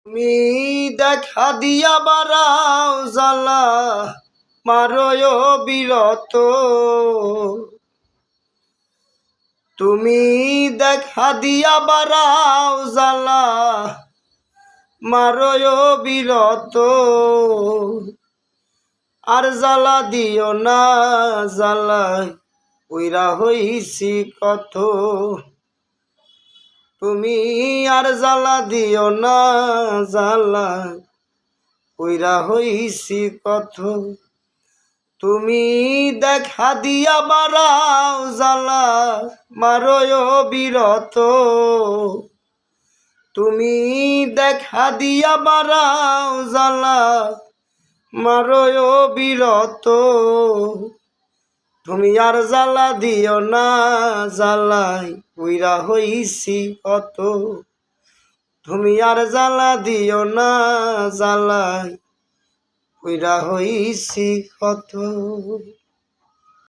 তুমি দেখা দিয়া বারাও জ্বালা মারয় বিরত। তুমি দেখা দিয়া বারাও জ্বালা মারয় বিরত। আর জ্বালা দিও না জ্বালায় উইরা হইছি কত। তুমি আর জ্বালা দিও না জ্বালায় উইরা হইছি কত। তুমি দেখা দিয়া বারাও জ্বালা মারয় বিরত। তুমি দেখা দিয়া বারাও জ্বালা মারয় বিরত। তুমি আর জ্বালা দিও না জ্বালাই উইরা হইছি কত। তুমি আর জ্বালা দিও না জ্বালাই উইরা হইছি কত।